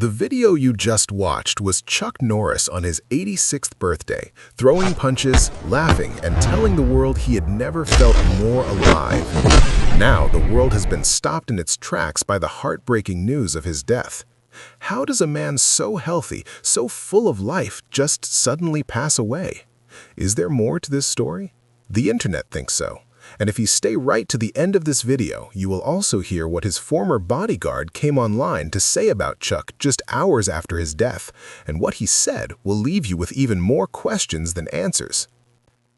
The video you just watched was Chuck Norris on his 86th birthday, throwing punches, laughing, and telling the world he had never felt more alive. Now, the world has been stopped in its tracks by the heartbreaking news of his death. How does a man so healthy, so full of life, just suddenly pass away? Is there more to this story? The internet thinks so. And if you stay right to the end of this video, you will also hear what his former bodyguard came online to say about Chuck just hours after his death, and what he said will leave you with even more questions than answers.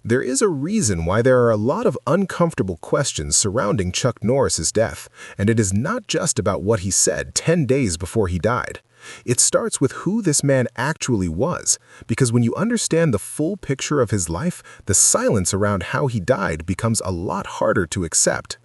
There is a reason why there are a lot of uncomfortable questions surrounding Chuck Norris's death, and it is not just about what he said 10 days before he died. It starts with who this man actually was, because when you understand the full picture of his life, the silence around how he died becomes a lot harder to accept.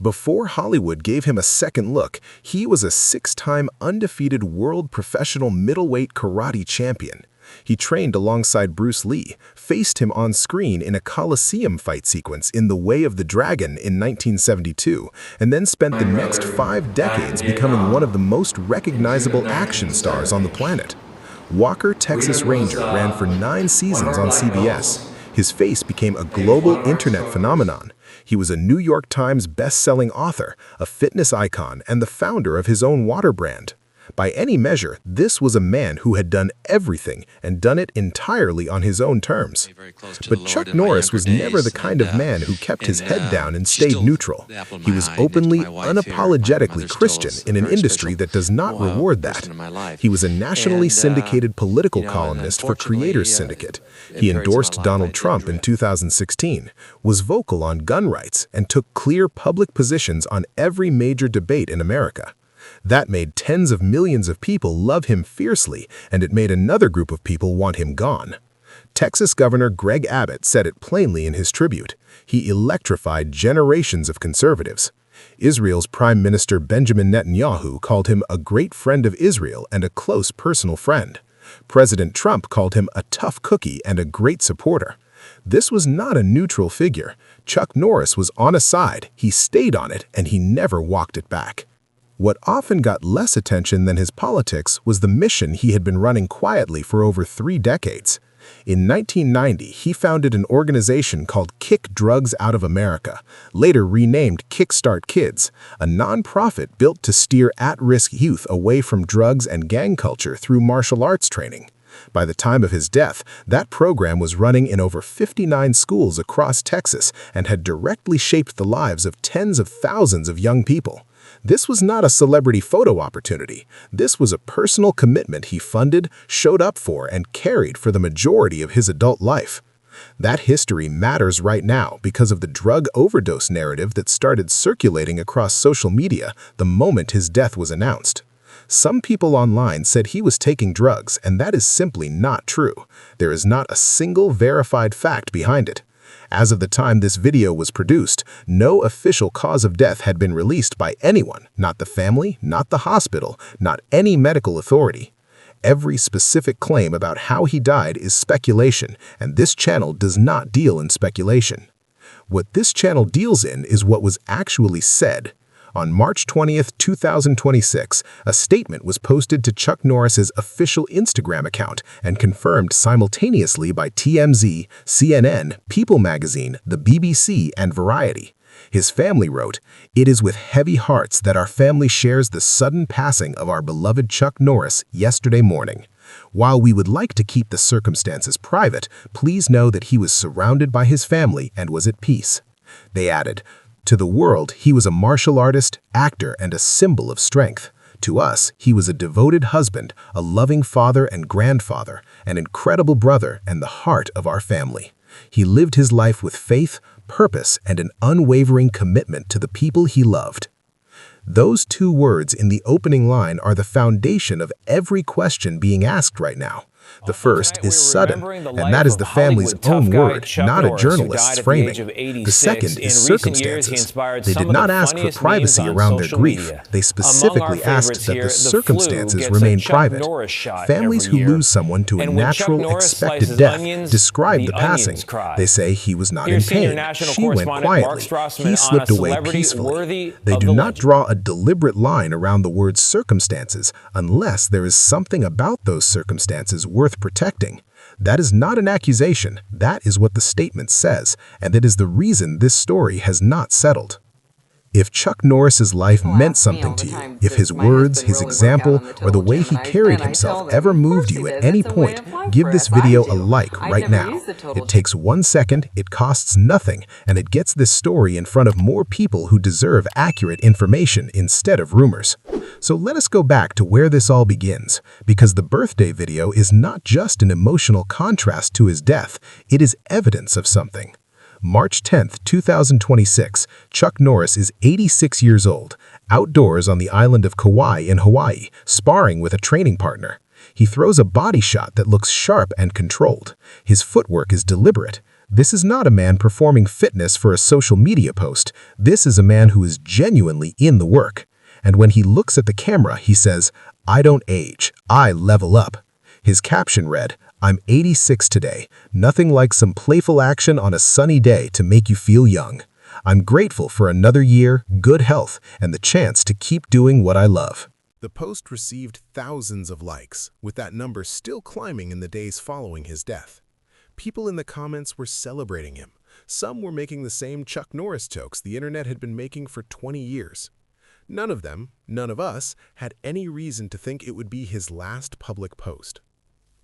Before Hollywood gave him a second look, he was a 6-time undefeated world professional middleweight karate champion. He trained alongside Bruce Lee, faced him on screen in a Coliseum fight sequence in The Way of the Dragon in 1972, and then spent the next 5 decades becoming one of the most recognizable action stars on the planet. Walker, Texas Ranger ran for 9 seasons on CBS. His face became a global internet phenomenon. He was a New York Times best-selling author, a fitness icon, and the founder of his own water brand. By any measure, this was a man who had done everything and done it entirely on his own terms. But Chuck Norris was never the kind of man who kept his head down and stayed neutral. He was openly, unapologetically Christian in an industry that does not reward that. He was a nationally syndicated political columnist for Creators Syndicate. He endorsed Donald Trump in 2016, was vocal on gun rights, and took clear public positions on every major debate in America. That made tens of millions of people love him fiercely, and it made another group of people want him gone. Texas Governor Greg Abbott said it plainly in his tribute. He electrified generations of conservatives. Israel's Prime Minister Benjamin Netanyahu called him a great friend of Israel and a close personal friend. President Trump called him a tough cookie and a great supporter. This was not a neutral figure. Chuck Norris was on a side, he stayed on it, and he never walked it back. What often got less attention than his politics was the mission he had been running quietly for over 3 decades. In 1990, he founded an organization called Kick Drugs Out of America, later renamed Kickstart Kids, a nonprofit built to steer at-risk youth away from drugs and gang culture through martial arts training. By the time of his death, that program was running in over 59 schools across Texas and had directly shaped the lives of tens of thousands of young people. This was not a celebrity photo opportunity. This was a personal commitment he funded, showed up for, and carried for the majority of his adult life. That history matters right now because of the drug overdose narrative that started circulating across social media the moment his death was announced. Some people online said he was taking drugs, and that is simply not true. There is not a single verified fact behind it. As of the time this video was produced, no official cause of death had been released by anyone, not the family, not the hospital, not any medical authority. Every specific claim about how he died is speculation, and this channel does not deal in speculation. What this channel deals in is what was actually said. On March 20th, 2026, a statement was posted to Chuck Norris's official Instagram account and confirmed simultaneously by TMZ, CNN, People magazine, the BBC, and Variety. His family wrote, "It is with heavy hearts that our family shares the sudden passing of our beloved Chuck Norris yesterday morning. While we would like to keep the circumstances private, please know that he was surrounded by his family and was at peace." They added, "To the world, he was a martial artist, actor, and a symbol of strength. To us, he was a devoted husband, a loving father and grandfather, an incredible brother, and the heart of our family. He lived his life with faith, purpose, and an unwavering commitment to the people he loved." Those 2 words in the opening line are the foundation of every question being asked right now. The first is sudden, and that is the family's own word, not a journalist's framing. The second is circumstances. They did not ask for privacy around their grief. They specifically asked that the circumstances remain private. Families who lose someone to a natural, expected death describe the passing. They say he was not in pain. She went quietly. He slipped away peacefully. They do not draw a deliberate line around the word circumstances unless there is something about those circumstances worth protecting. That is not an accusation. That is what the statement says, and it is the reason this story has not settled. If Chuck Norris's life meant something to you, if his words, his example, or the way he carried himself ever moved you at any point, give this video a like right now. It takes 1 second, it costs nothing, and it gets this story in front of more people who deserve accurate information instead of rumors. So let us go back to where this all begins, because the birthday video is not just an emotional contrast to his death, it is evidence of something. March 10, 2026, Chuck Norris is 86 years old, outdoors on the island of Kauai in Hawaii, sparring with a training partner. He throws a body shot that looks sharp and controlled. His footwork is deliberate. This is not a man performing fitness for a social media post. This is a man who is genuinely in the work. And when he looks at the camera, he says, "I don't age, I level up." His caption read, "I'm 86 today. Nothing like some playful action on a sunny day to make you feel young. I'm grateful for another year, good health, and the chance to keep doing what I love." The post received thousands of likes, with that number still climbing in the days following his death. People in the comments were celebrating him. Some were making the same Chuck Norris jokes the internet had been making for 20 years. None of them, none of us, had any reason to think it would be his last public post.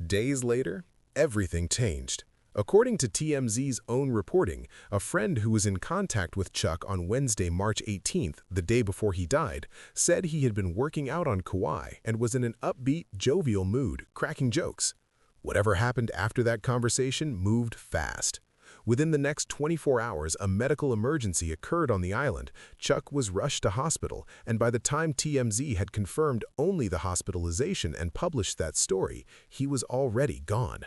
Days later, everything changed. According to TMZ's own reporting, a friend who was in contact with Chuck on Wednesday, March 18th, the day before he died, said he had been working out on Kauai and was in an upbeat, jovial mood, cracking jokes. Whatever happened after that conversation moved fast. Within the next 24 hours, a medical emergency occurred on the island. Chuck was rushed to hospital, and by the time TMZ had confirmed only the hospitalization and published that story, he was already gone.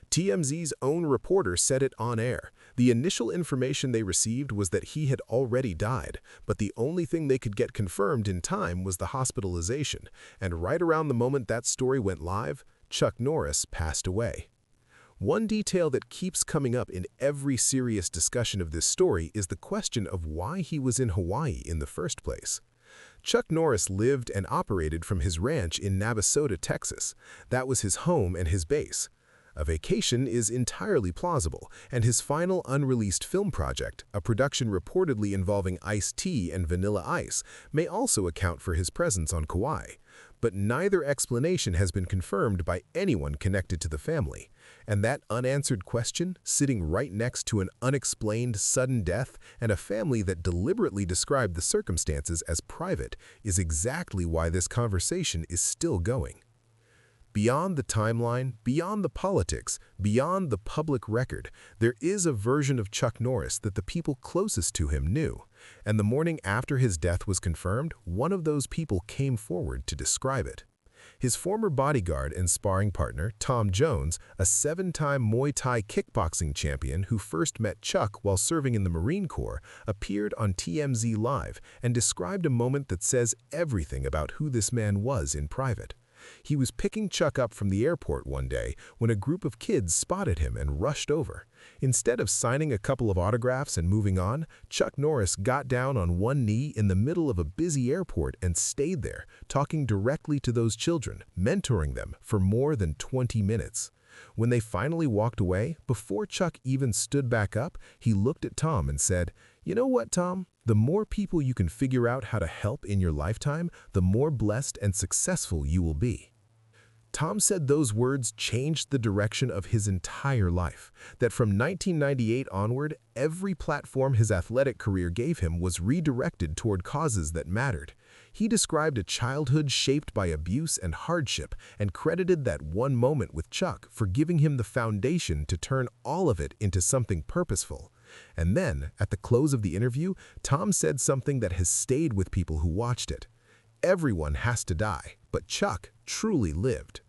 TMZ's own reporter said it on air. The initial information they received was that he had already died, but the only thing they could get confirmed in time was the hospitalization, and right around the moment that story went live, Chuck Norris passed away. One detail that keeps coming up in every serious discussion of this story is the question of why he was in Hawaii in the first place. Chuck Norris lived and operated from his ranch in Navasota, Texas. That was his home and his base. A vacation is entirely plausible, and his final unreleased film project, a production reportedly involving iced tea and vanilla ice, may also account for his presence on Kauai. But neither explanation has been confirmed by anyone connected to the family. And that unanswered question, sitting right next to an unexplained sudden death and a family that deliberately described the circumstances as private, is exactly why this conversation is still going. Beyond the timeline, beyond the politics, beyond the public record, there is a version of Chuck Norris that the people closest to him knew. And the morning after his death was confirmed, one of those people came forward to describe it. His former bodyguard and sparring partner, Tom Jones, a 7-time Muay Thai kickboxing champion who first met Chuck while serving in the Marine Corps, appeared on TMZ Live and described a moment that says everything about who this man was in private. He was picking Chuck up from the airport one day when a group of kids spotted him and rushed over. Instead of signing a couple of autographs and moving on, Chuck Norris got down on one knee in the middle of a busy airport and stayed there, talking directly to those children, mentoring them for more than 20 minutes. When they finally walked away, before Chuck even stood back up, he looked at Tom and said, "You know what, Tom? The more people you can figure out how to help in your lifetime, the more blessed and successful you will be." Tom said those words changed the direction of his entire life, that from 1998 onward, every platform his athletic career gave him was redirected toward causes that mattered. He described a childhood shaped by abuse and hardship and credited that one moment with Chuck for giving him the foundation to turn all of it into something purposeful. And then, at the close of the interview, Tom said something that has stayed with people who watched it. Everyone has to die, but Chuck truly lived.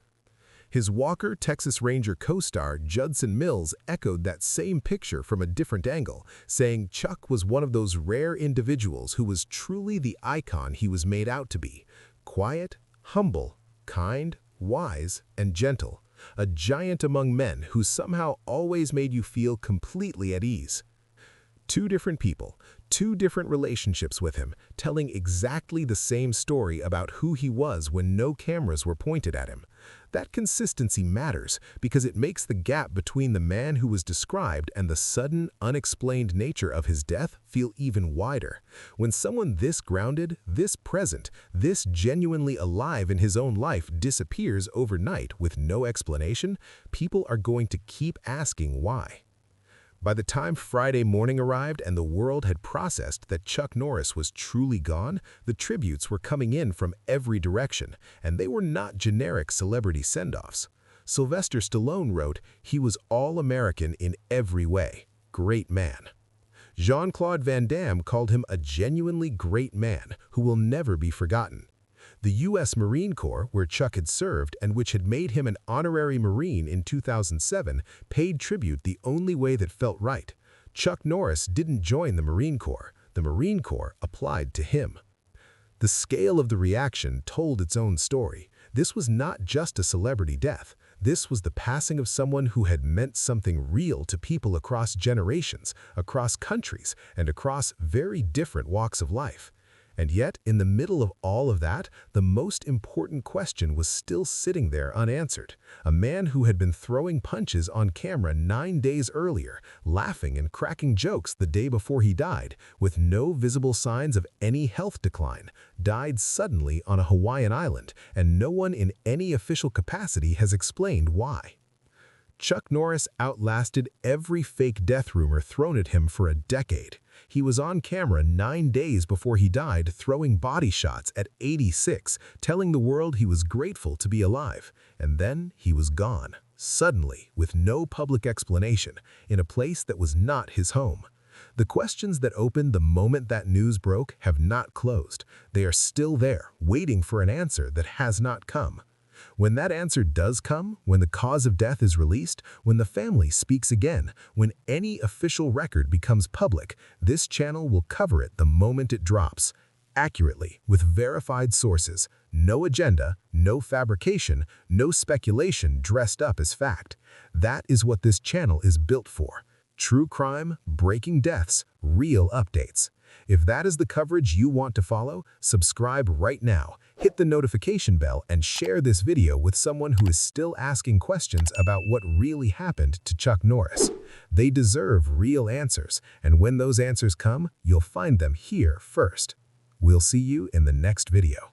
His Walker Texas Ranger co-star Judson Mills echoed that same picture from a different angle, saying Chuck was one of those rare individuals who was truly the icon he was made out to be. Quiet, humble, kind, wise, and gentle. A giant among men who somehow always made you feel completely at ease. Two different people, two different relationships with him, telling exactly the same story about who he was when no cameras were pointed at him. That consistency matters because it makes the gap between the man who was described and the sudden, unexplained nature of his death feel even wider. When someone this grounded, this present, this genuinely alive in his own life disappears overnight with no explanation, people are going to keep asking why. By the time Friday morning arrived and the world had processed that Chuck Norris was truly gone, the tributes were coming in from every direction, and they were not generic celebrity send-offs. Sylvester Stallone wrote, "He was all-American in every way. Great man." Jean-Claude Van Damme called him a genuinely great man who will never be forgotten. The U.S. Marine Corps, where Chuck had served and which had made him an honorary Marine in 2007, paid tribute the only way that felt right. Chuck Norris didn't join the Marine Corps. The Marine Corps applied to him. The scale of the reaction told its own story. This was not just a celebrity death. This was the passing of someone who had meant something real to people across generations, across countries, and across very different walks of life. And yet, in the middle of all of that, the most important question was still sitting there unanswered. A man who had been throwing punches on camera 9 days earlier, laughing and cracking jokes the day before he died, with no visible signs of any health decline, died suddenly on a Hawaiian island, and no one in any official capacity has explained why. Chuck Norris outlasted every fake death rumor thrown at him for a decade. He was on camera 9 days before he died throwing body shots at 86, telling the world he was grateful to be alive. And then he was gone, suddenly, with no public explanation, in a place that was not his home. The questions that opened the moment that news broke have not closed. They are still there, waiting for an answer that has not come. When that answer does come, when the cause of death is released, when the family speaks again, when any official record becomes public, this channel will cover it the moment it drops. Accurately, with verified sources. No agenda, no fabrication, no speculation dressed up as fact. That is what this channel is built for. True crime, breaking deaths, real updates. If that is the coverage you want to follow, subscribe right now, hit the notification bell, and share this video with someone who is still asking questions about what really happened to Chuck Norris. They deserve real answers, and when those answers come, you'll find them here first. We'll see you in the next video.